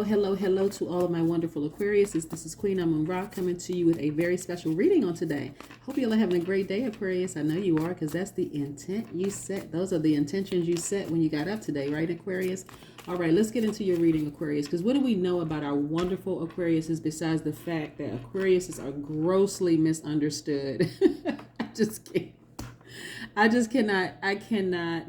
hello to all of my wonderful Aquariuses. This is Queen Amun Ra coming to you with a very special reading on today. Hope you all are having a great day, Aquarius. I know you are, because that's the intent you set. Those are the intentions you set when you got up today, right, Aquarius? All right, let's get into your reading, Aquarius, because what do we know about our wonderful Aquariuses besides the fact that Aquariuses are grossly misunderstood? I cannot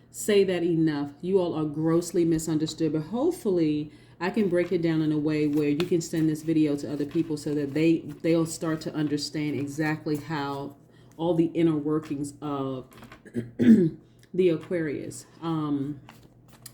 say that enough. You all are grossly misunderstood, but hopefully I can break it down in a way where you can send this video to other people so that they'll start to understand exactly how all the inner workings of the Aquarius.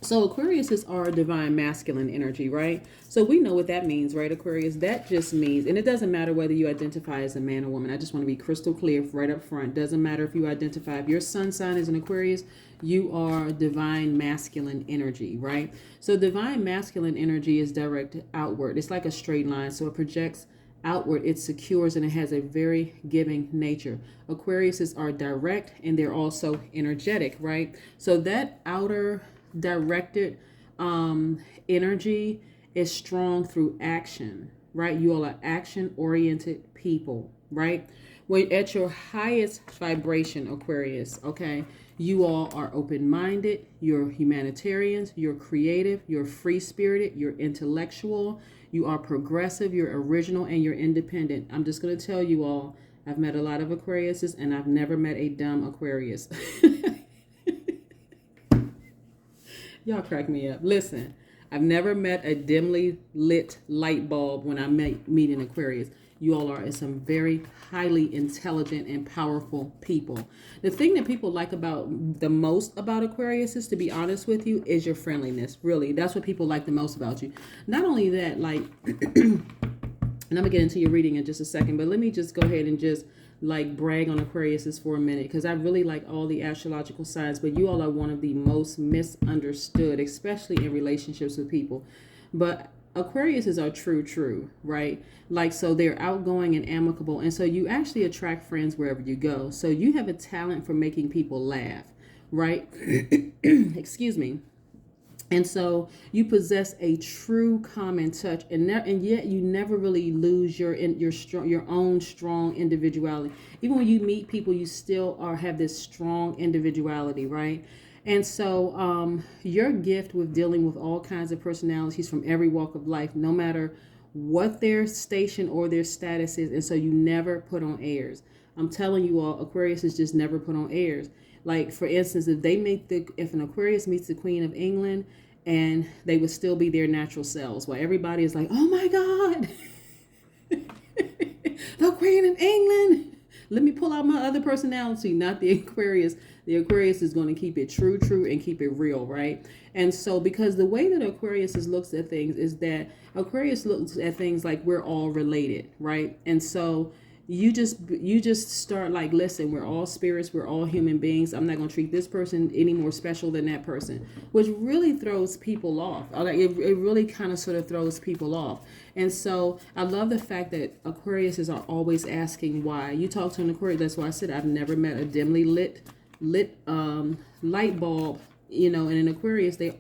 So Aquariuses are divine masculine energy, right? So we know what that means, right, Aquarius? That just means, and it doesn't matter whether you identify as a man or woman. I just want to be crystal clear right up front. Doesn't matter if you identify, if your sun sign is an Aquarius, you are divine masculine energy, right? So divine masculine energy is direct outward. It's like a straight line. So it projects outward, it secures, and it has a very giving nature. Aquariuses are direct and they're also energetic, right? So that outer directed energy is strong through action, right? You all are action oriented people, right? When at your highest vibration, Aquarius, okay, you all are open-minded, you're humanitarians, you're creative, you're free-spirited, you're intellectual, you are progressive, you're original, and you're independent. I'm just going to tell you all, I've met a lot of Aquariuses and I've never met a dumb Aquarius. Y'all crack me up. Listen, I've never met a dimly lit light bulb when I meet an Aquarius. You all are some very highly intelligent and powerful people. The thing that people like about the most about Aquarius is, to be honest with you, is your friendliness. Really, that's what people like the most about you. Not only that, like, and I'm gonna get into your reading in just a second, but let me just go ahead and just like brag on Aquariuses for a minute, because I really like all the astrological signs, but you all are one of the most misunderstood, especially in relationships with people. But Aquariuses are true, right? Like, so they're outgoing and amicable, and so you actually attract friends wherever you go. So you have a talent for making people laugh, right? Excuse me. And so you possess a true common touch, and yet you never really lose your own strong individuality. Even when you meet people, you still have this strong individuality, right? And so your gift with dealing with all kinds of personalities from every walk of life, no matter what their station or their status is, and so you never put on airs. I'm telling you all, Aquarius is just never put on airs. Like, for instance, if an Aquarius meets the Queen of England, and they would still be their natural selves, while everybody is like, oh my God, the Queen of England. Let me pull out my other personality, not the Aquarius. The Aquarius is going to keep it true, and keep it real, right? And so, because the way that Aquarius looks at things is that Aquarius looks at things like we're all related, right? And so you just start like, listen, we're all spirits, we're all human beings. I'm not going to treat this person any more special than that person, which really throws people off. Like, it really kind of sort of throws people off. And so I love the fact that Aquariuses are always asking why. You talk to an Aquarius, that's why I said I've never met a dimly lit light bulb. You know, and in Aquarius, they're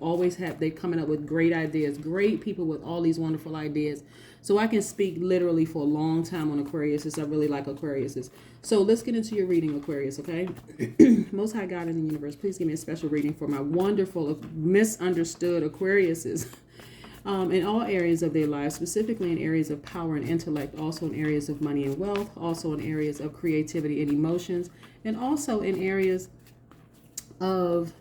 coming up with great ideas, great people with all these wonderful ideas. So I can speak literally for a long time on Aquariuses. I really like Aquariuses. So let's get into your reading, Aquarius, okay? Most High God in the universe, please give me a special reading for my wonderful, misunderstood Aquariuses. In all areas of their lives, specifically in areas of power and intellect, also in areas of money and wealth, also in areas of creativity and emotions, and also in areas of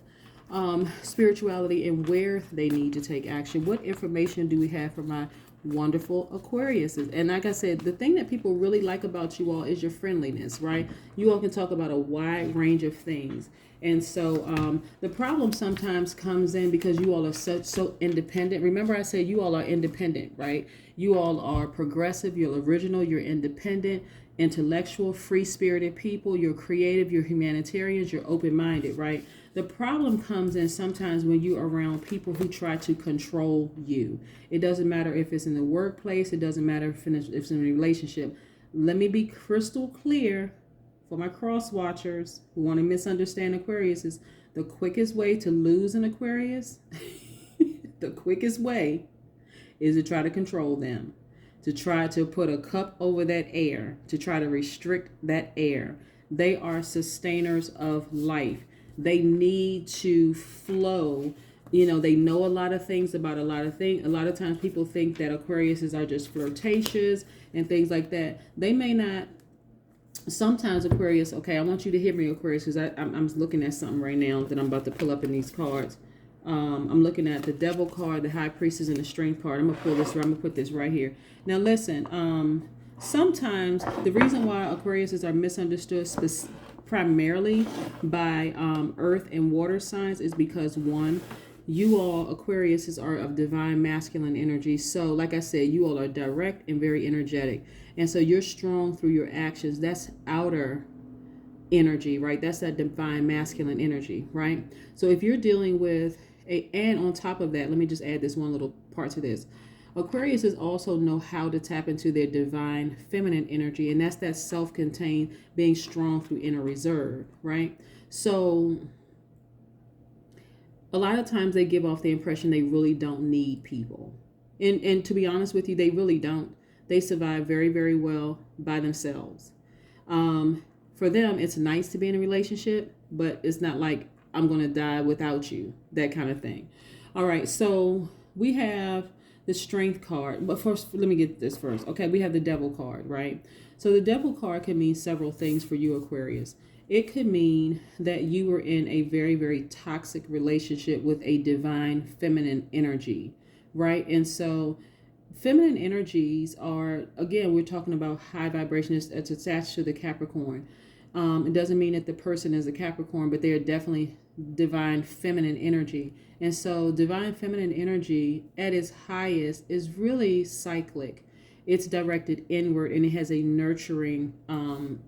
spirituality and where they need to take action. What information do we have for my wonderful Aquariuses? And like I said, the thing that people really like about you all is your friendliness, right? You all can talk about a wide range of things. And so the problem sometimes comes in because you all are so independent. Remember, I said you all are independent, right? You all are progressive, you're original, you're independent, intellectual, free-spirited people. You're creative, you're humanitarians, you're open-minded, right? The problem comes in sometimes when you're around people who try to control you. It doesn't matter if it's in the workplace. It doesn't matter if it's in a relationship. Let me be crystal clear for my cross watchers who want to misunderstand Aquarius. Is the quickest way to lose an Aquarius, the quickest way is to try to control them, to try to put a cup over that air, to try to restrict that air. They are sustainers of life. They need to flow. They know a lot of things about a lot of things. A lot of times people think that Aquariuses are just flirtatious and things like that. They may not. Sometimes Aquarius, okay, I want you to hear me, Aquarius, because I'm looking at something right now that I'm about to pull up in these cards. I'm looking at the Devil card, the High Priestess, and the Strength card. I'm going to put this right here. Now, listen, sometimes the reason why Aquariuses are misunderstood primarily by earth and water signs is because, one, you all Aquariuses are of divine masculine energy. So like I said, you all are direct and very energetic. And so you're strong through your actions. That's outer energy, right? That's that divine masculine energy, right? So if you're dealing with and on top of that, let me just add this one little part to this. Aquariuses also know how to tap into their divine feminine energy, and that's that self-contained, being strong through inner reserve, right? So a lot of times they give off the impression they really don't need people. And to be honest with you, they really don't. They survive very, very well by themselves. For them, it's nice to be in a relationship, but it's not like I'm going to die without you, that kind of thing. All right, so we have the Strength card. But first, let me get this first. Okay, we have the Devil card, right? So the Devil card can mean several things for you, Aquarius. It could mean that you were in a very, very toxic relationship with a divine feminine energy, right? And so feminine energies are, again, we're talking about high vibration. It's attached to the Capricorn. It doesn't mean that the person is a Capricorn, but they're definitely divine feminine energy. And so divine feminine energy at its highest is really cyclic. It's directed inward, and it has a nurturing and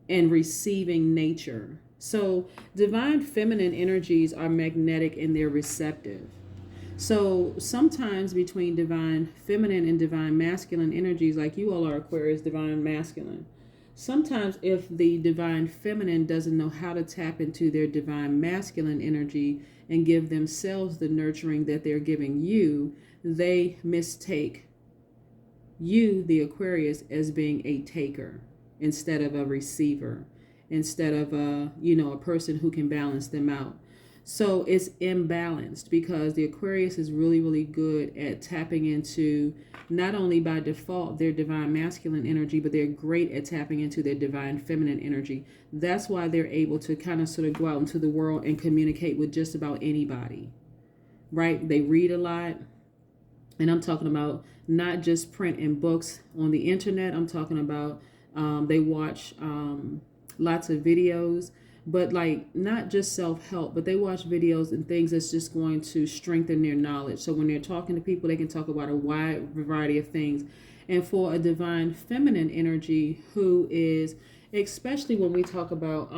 receiving nature. So divine feminine energies are magnetic and they're receptive. So sometimes between divine feminine and divine masculine energies, like you all are Aquarius, divine masculine. Sometimes if the divine feminine doesn't know how to tap into their divine masculine energy and give themselves the nurturing that they're giving you, they mistake you, the Aquarius, as being a taker instead of a receiver, instead of a person who can balance them out. So it's imbalanced because the Aquarius is really, really good at tapping into not only by default their divine masculine energy, but they're great at tapping into their divine feminine energy. That's why they're able to kind of sort of go out into the world and communicate with just about anybody, right? They read a lot. And I'm talking about not just print and books on the internet. I'm talking about they watch lots of videos, but like not just self-help, but they watch videos and things that's just going to strengthen their knowledge. So when they're talking to people, they can talk about a wide variety of things. And for a divine feminine energy who is, especially when we talk about,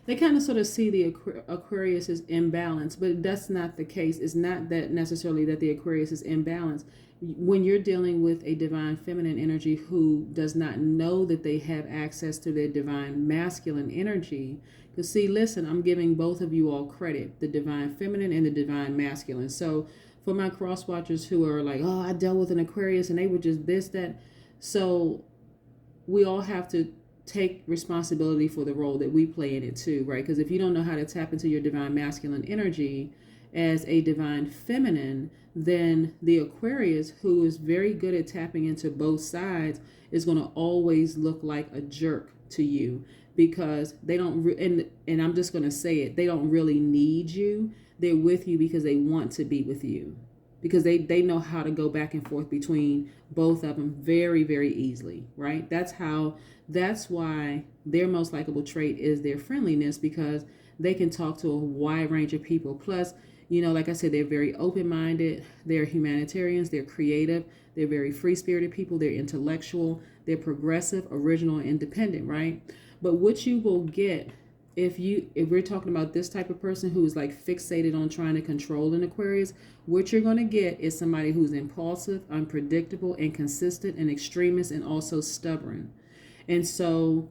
they kind of sort of see the Aquarius as imbalanced, but that's not the case. It's not that necessarily that the Aquarius is imbalanced. When you're dealing with a divine feminine energy who does not know that they have access to their divine masculine energy, because see, listen, I'm giving both of you all credit, the divine feminine and the divine masculine. So for my cross watchers who are like, oh, I dealt with an Aquarius and they were just this, that. So we all have to take responsibility for the role that we play in it too, right? Because if you don't know how to tap into your divine masculine energy as a divine feminine, then the Aquarius, who is very good at tapping into both sides, is going to always look like a jerk to you because they don't, and I'm just going to say it, they don't really need you. They're with you because they want to be with you, because they know how to go back and forth between both of them very, very easily, right? That's why their most likable trait is their friendliness, because they can talk to a wide range of people. Plus, like I said, they're very open-minded, they're humanitarians, they're creative, they're very free-spirited people, they're intellectual, they're progressive, original, and independent, right? But what you will get if we're talking about this type of person who's like fixated on trying to control an Aquarius, what you're going to get is somebody who's impulsive, unpredictable, inconsistent, and extremist, and also stubborn. And so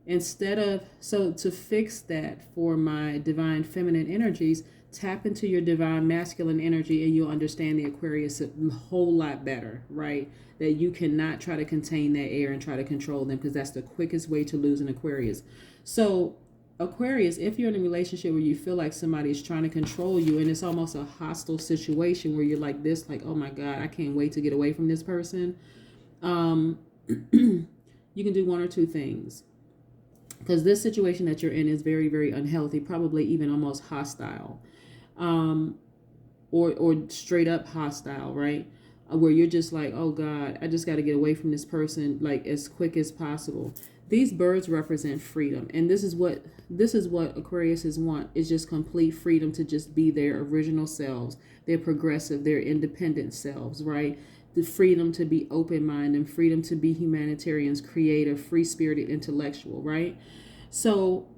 Instead of, so to fix that for my divine feminine energies, tap into your divine masculine energy and you'll understand the Aquarius a whole lot better, right? That you cannot try to contain that air and try to control them, because that's the quickest way to lose an Aquarius. So Aquarius, if you're in a relationship where you feel like somebody's trying to control you and it's almost a hostile situation where you're like this, like, oh my God, I can't wait to get away from this person. You can do one or two things, because this situation that you're in is very, very unhealthy, probably even almost hostile, or straight up hostile, right? Where you're just like, oh God, I just got to get away from this person like as quick as possible. These birds represent freedom, and this is what Aquariuses want, is just complete freedom to just be their original selves, their progressive, their independent selves, right? The freedom to be open-minded, freedom to be humanitarians, creative, free-spirited, intellectual, right? So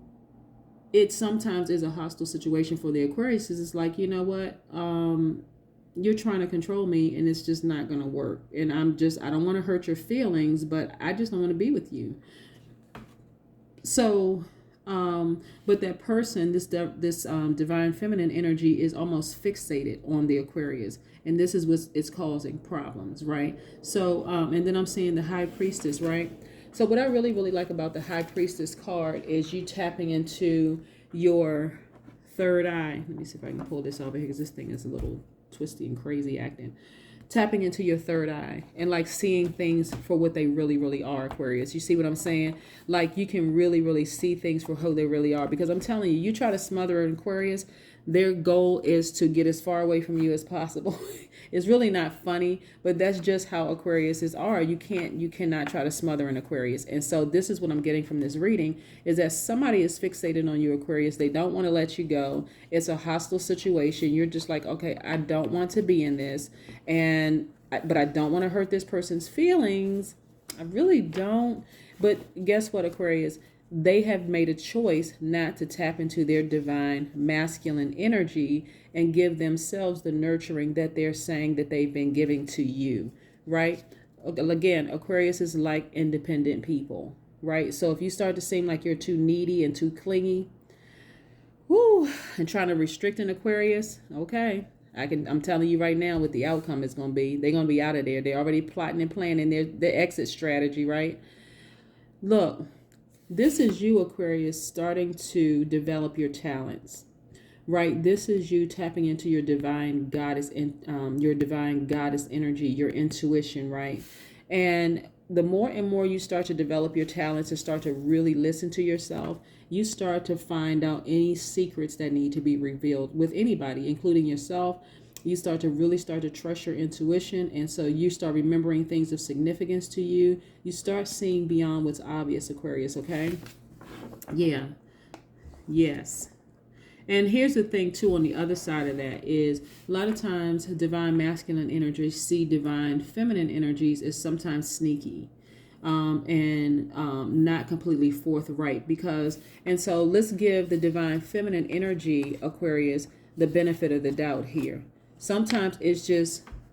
it sometimes is a hostile situation for the Aquarius. It's like, you know what? You're trying to control me and it's just not going to work. And I don't want to hurt your feelings, but I just don't want to be with you. So, but that person, this divine feminine energy is almost fixated on the Aquarius. And this is what it's causing problems, right? So, and then I'm seeing the High Priestess, right? So what I really, really like about the High Priestess card is you tapping into your third eye. Let me see if I can pull this over here, because this thing is a little twisty and crazy acting. Tapping into your third eye and like seeing things for what they really, really are, Aquarius. You see what I'm saying? Like you can really, really see things for who they really are. Because I'm telling you, you try to smother an Aquarius, their goal is to get as far away from you as possible. It's really not funny, but that's just how Aquariuses are. You cannot try to smother an Aquarius. And so this is what I'm getting from this reading, is that somebody is fixated on you, Aquarius. They don't want to let you go. It's a hostile situation. You're just like, okay, I don't want to be in this, but I don't want to hurt this person's feelings. I really don't. But guess what, Aquarius? They have made a choice not to tap into their divine masculine energy and give themselves the nurturing that they're saying that they've been giving to you, right? Again, Aquarius is like independent people, right? So if you start to seem like you're too needy and too clingy, and trying to restrict an Aquarius, okay, I'm telling you right now what the outcome is going to be. They're going to be out of there. They're already plotting and planning their exit strategy, right? Look, this is you, Aquarius, starting to develop your talents, right? This is you tapping into your divine goddess your divine goddess energy, your intuition, right? And the more and more you start to develop your talents and start to really listen to yourself, you start to find out any secrets that need to be revealed with anybody, including yourself. You start to trust your intuition. And so you start remembering things of significance to you. You start seeing beyond what's obvious, Aquarius, okay? Yeah. Yes. And here's the thing, too, on the other side of that is a lot of times divine masculine energies see divine feminine energies as sometimes sneaky and not completely forthright. And so let's give the divine feminine energy, Aquarius, the benefit of the doubt here. Sometimes it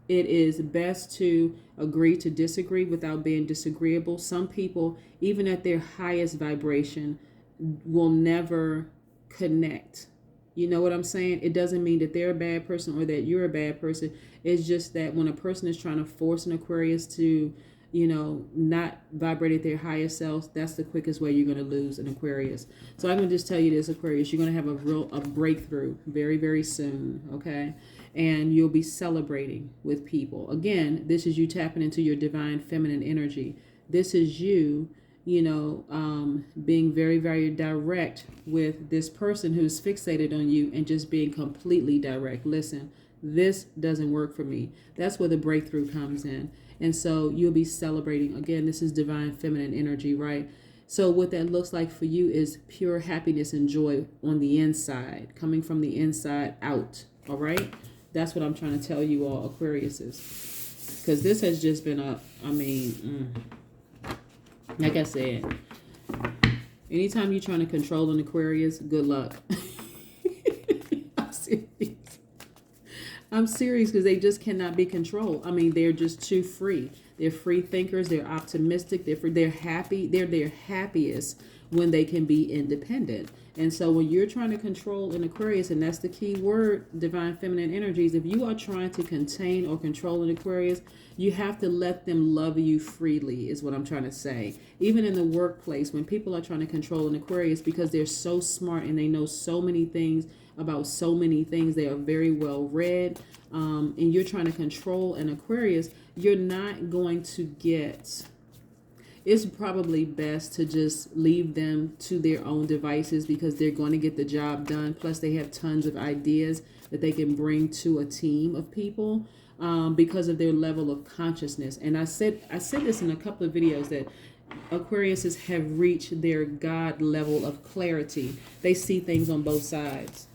is best to agree to disagree without being disagreeable. Some people, even at their highest vibration, will never connect. You know what I'm saying? It doesn't mean that they're a bad person or that you're a bad person. It's just that when a person is trying to force an Aquarius to, not vibrate at their highest selves, that's the quickest way you're going to lose an Aquarius. So I'm going to just tell you this, Aquarius, you're going to have a breakthrough very, very soon, okay? And you'll be celebrating with people. Again, this is you tapping into your divine feminine energy. This is you, being very, very direct with this person who's fixated on you and just being completely direct. Listen, this doesn't work for me. That's where the breakthrough comes in. And so you'll be celebrating. Again, this is divine feminine energy, right? So what that looks like for you is pure happiness and joy on the inside, coming from the inside out. All right? That's what I'm trying to tell you all, Aquariuses. Because this has just been like I said, anytime you're trying to control an Aquarius, good luck. I'm serious because they just cannot be controlled. They're just too free. They're free thinkers. They're optimistic. They're happy. They're their happiest when they can be independent. And so when you're trying to control an Aquarius, and that's the key word, divine feminine energies, if you are trying to contain or control an Aquarius, you have to let them love you freely, is what I'm trying to say. Even in the workplace, when people are trying to control an Aquarius, because they're so smart and they know so many things about so many things, they are very well read, and you're trying to control an Aquarius, you're not going to get... It's probably best to just leave them to their own devices, because they're going to get the job done. Plus, they have tons of ideas that they can bring to a team of people because of their level of consciousness. And I said this in a couple of videos, that Aquariuses have reached their God level of clarity. They see things on both sides.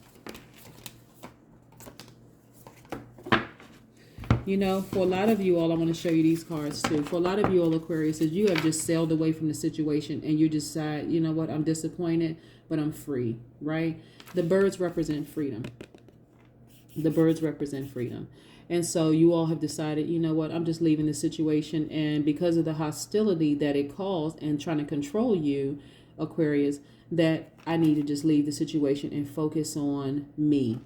You know, for a lot of you all, I want to show you these cards too. For a lot of you all Aquariuses, you have just sailed away from the situation and you decide, you know what, I'm disappointed, but I'm free, right? The birds represent freedom. The birds represent freedom. And so you all have decided, you know what, I'm just leaving the situation. And because of the hostility that it caused and trying to control you, Aquarius, that I need to just leave the situation and focus on me,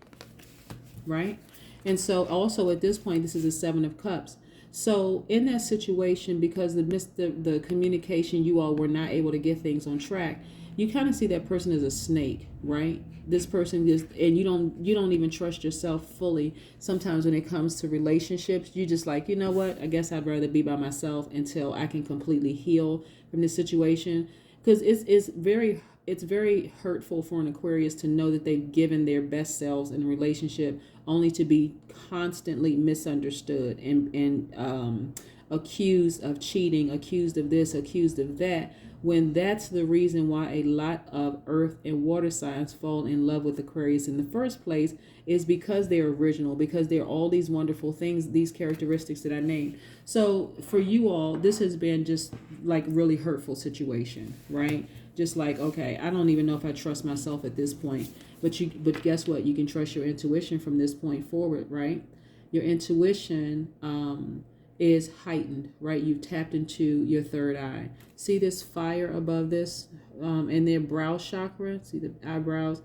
right? And so also at this point, this is a 7 of Cups. So in that situation, because the communication, you all were not able to get things on track, you kind of see that person as a snake, right? This person just, and you don't even trust yourself fully. Sometimes when it comes to relationships, you just like, you know what, I guess I'd rather be by myself until I can completely heal from this situation. Because it's very hurtful for an Aquarius to know that they've given their best selves in a relationship only to be constantly misunderstood and accused of cheating, accused of this, accused of that, when that's the reason why a lot of earth and water signs fall in love with Aquarius in the first place, is because they're original, because they're all these wonderful things, these characteristics that I named. So for you all, this has been just like really hurtful situation, right? Just like, okay, I don't even know if I trust myself at this point. But guess what? You can trust your intuition from this point forward, right? Your intuition is heightened, right? You've tapped into your third eye. See this fire above this in their brow chakra? See the eyebrows?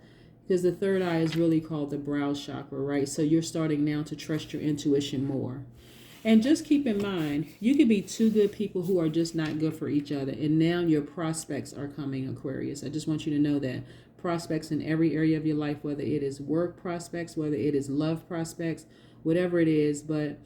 Because the third eye is really called the brow chakra, right? So you're starting now to trust your intuition more. And just keep in mind, you could be two good people who are just not good for each other. And now your prospects are coming, Aquarius. I just want you to know that. Prospects in every area of your life, whether it is work prospects, whether it is love prospects, whatever it is. But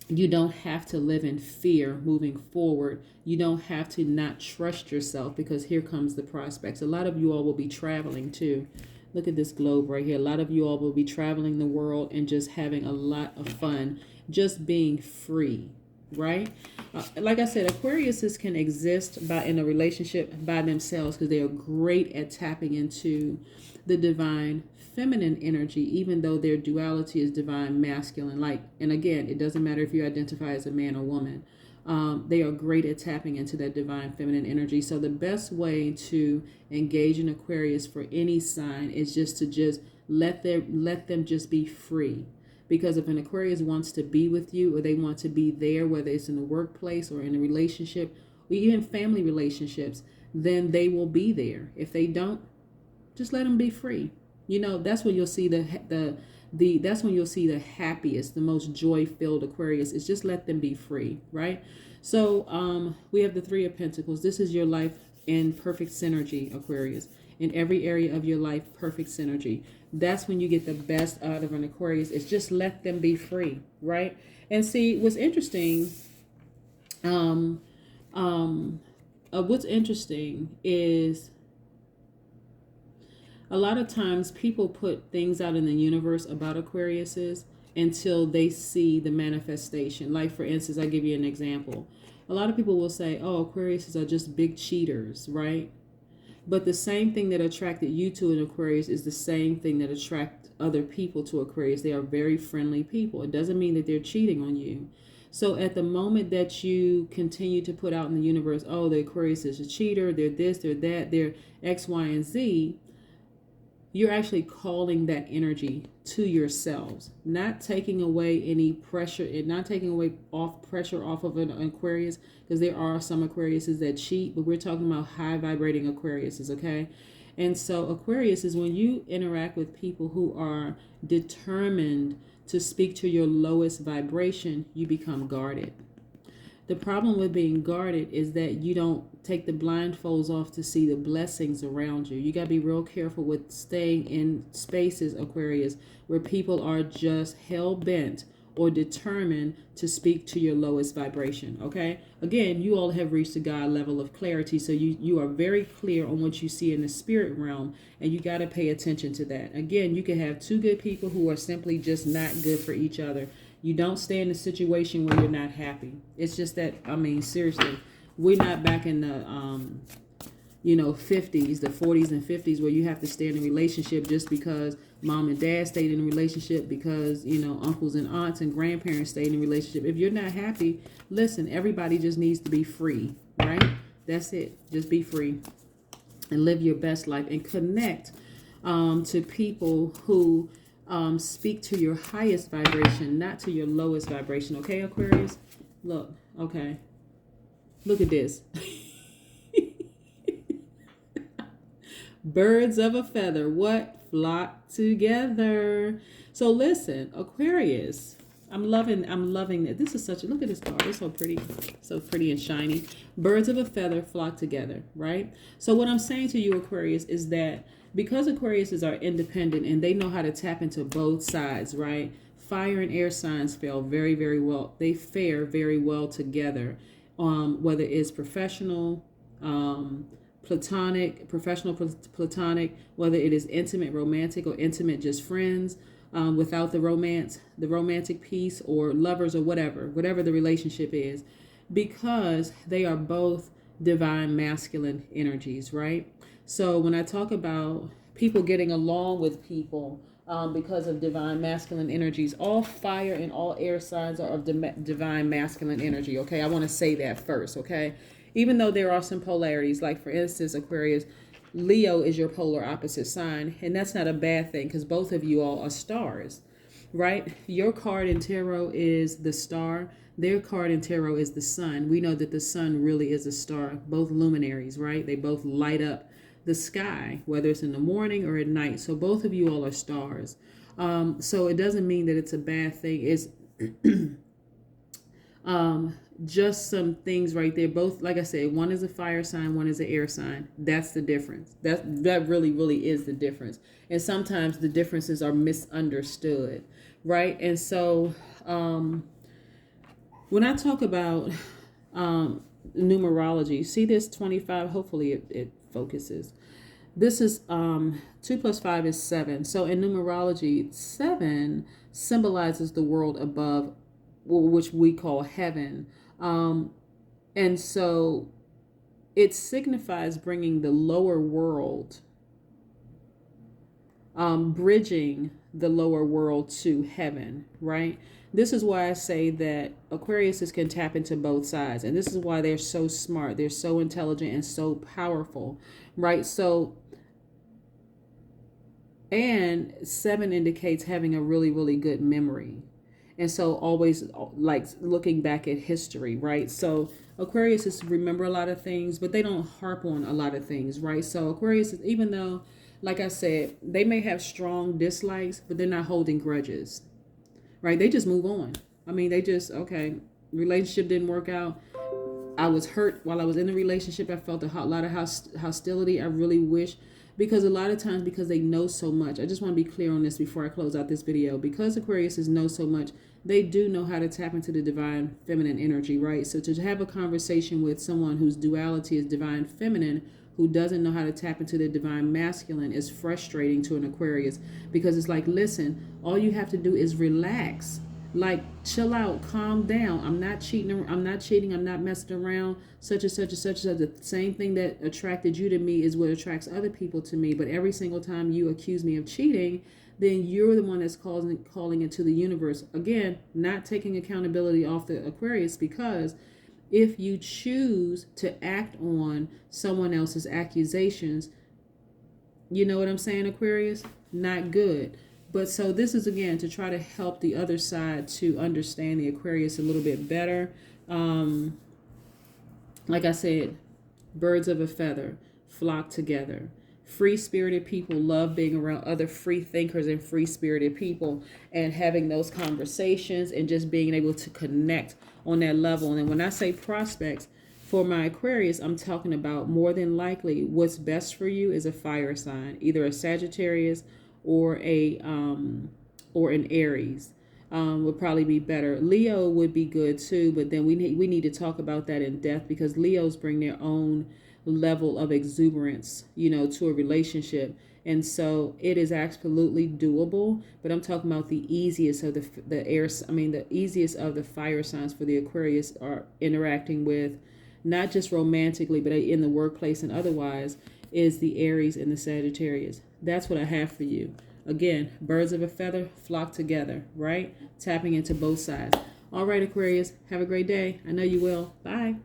you don't have to live in fear moving forward. You don't have to not trust yourself, because here comes the prospects. A lot of you all will be traveling too. Look at this globe right here. A lot of you all will be traveling the world and just having a lot of fun, just being free, right? Like I said, Aquariuses can exist in a relationship by themselves because they are great at tapping into the divine feminine energy, even though their duality is divine masculine. And again, it doesn't matter if you identify as a man or woman. They are great at tapping into that divine feminine energy. So the best way to engage in Aquarius for any sign is just to let them just be free. Because if an Aquarius wants to be with you, or they want to be there, whether it's in the workplace or in a relationship or even family relationships, then they will be there. If they don't, just let them be free. You know, that's when you'll see that's when you'll see the happiest, the most joy-filled Aquarius, is just let them be free, right? So we have the Three of Pentacles. This is your life in perfect synergy, Aquarius. In every area of your life, perfect synergy. That's when you get the best out of an Aquarius. It's just let them be free, right? And see, what's interesting is a lot of times people put things out in the universe about Aquariuses until they see the manifestation. Like, for instance, I'll give you an example. A lot of people will say, oh, Aquariuses are just big cheaters, right? But the same thing that attracted you to an Aquarius is the same thing that attracts other people to Aquarius. They are very friendly people. It doesn't mean that they're cheating on you. So at the moment that you continue to put out in the universe, oh, the Aquarius is a cheater, they're this, they're that, they're X, Y, and Z, you're actually calling that energy to yourselves, not taking away any pressure and not taking away pressure off of an Aquarius, because there are some Aquariuses that cheat, but we're talking about high vibrating Aquariuses, okay? And so Aquarius is when you interact with people who are determined to speak to your lowest vibration, you become guarded. The problem with being guarded is that you don't take the blindfolds off to see the blessings around you. You got to be real careful with staying in spaces, Aquarius, where people are just hell-bent or determined to speak to your lowest vibration, okay? Again, you all have reached a God level of clarity, so you are very clear on what you see in the spirit realm, and you got to pay attention to that. Again, you can have two good people who are simply just not good for each other. You don't stay in a situation where you're not happy. It's just that, I mean, seriously, we're not back in the, 50s, the 40s and 50s, where you have to stay in a relationship just because mom and dad stayed in a relationship, because, uncles and aunts and grandparents stayed in a relationship. If you're not happy, listen, everybody just needs to be free, right? That's it. Just be free and live your best life and connect to people who speak to your highest vibration, not to your lowest vibration. Okay, Aquarius? Look, okay. Look at this. Birds of a feather, what? Flock together. So listen, Aquarius, I'm loving it. This is look at this card. It's so pretty and shiny. Birds of a feather flock together, right? So what I'm saying to you, Aquarius, is that because Aquariuses are independent and they know how to tap into both sides, right? Fire and air signs fare very, very well. They fare very well together, whether it's professional, platonic, whether it is intimate, romantic, or intimate, just friends, without the romantic piece, or lovers, or whatever the relationship is, because they are both divine masculine energies, right? So when I talk about people getting along with people because of divine masculine energies, all fire and all air signs are of divine masculine energy, okay? I want to say that first, okay? Even though there are some polarities, like for instance, Aquarius, Leo is your polar opposite sign, and that's not a bad thing because both of you all are stars, right? Your card in tarot is the star. Their card in tarot is the sun. We know that the sun really is a star, both luminaries, right? They both light up the sky, whether it's in the morning or at night. So both of you all are stars. So it doesn't mean that it's a bad thing. It's just some things right there. Both, like I said, one is a fire sign, one is an air sign. That's the difference. That really is the difference. And sometimes the differences are misunderstood, right? And so when I talk about numerology, see this 25, hopefully it focuses. This is 2 + 5 is 7. So in numerology, 7 symbolizes the world above, which we call heaven. And so it signifies bringing the lower world, bridging the lower world to heaven, right? This is why I say that Aquariuses can tap into both sides. And this is why they're so smart. They're so intelligent and so powerful, right? So, and 7 indicates having a really good memory. And so always like looking back at history, right? So Aquarius is remember a lot of things, but they don't harp on a lot of things, right? So Aquarius, even though, like I said, they may have strong dislikes, but they're not holding grudges, right? They just move on. I mean, they just, okay, relationship didn't work out. I was hurt while I was in the relationship. I felt a lot of hostility. I really wish, because a lot of times, because they know so much. I just want to be clear on this before I close out this video. Because Aquariuses know so much, they do know how to tap into the divine feminine energy, right? So to have a conversation with someone whose duality is divine feminine, who doesn't know how to tap into the divine masculine, is frustrating to an Aquarius, because it's like, listen, all you have to do is relax. Like, chill out, calm down. I'm not cheating. I'm not messing around. Such and such and such and such. The same thing that attracted you to me is what attracts other people to me. But every single time you accuse me of cheating, then you're the one that's calling into the universe. Again, not taking accountability off the Aquarius, because if you choose to act on someone else's accusations, You know what I'm saying, Aquarius? Not good. But so this is, again, to try to help the other side to understand the Aquarius a little bit better. Like I said, birds of a feather flock together. Free-spirited people love being around other free thinkers and free-spirited people and having those conversations and just being able to connect on that level. And when I say prospects, for my Aquarius, I'm talking about more than likely what's best for you is a fire sign, either a Sagittarius or an Aries. Would probably be better. Leo would be good too, but then we need to talk about that in depth, because Leos bring their own level of exuberance, to a relationship. And so it is absolutely doable, but I'm talking about the easiest of the easiest of the fire signs for the Aquarius are interacting with, not just romantically, but in the workplace and otherwise, is the Aries and the Sagittarius. That's what I have for you. Again, birds of a feather flock together, right? Tapping into both sides. All right, Aquarius, have a great day. I know you will. Bye.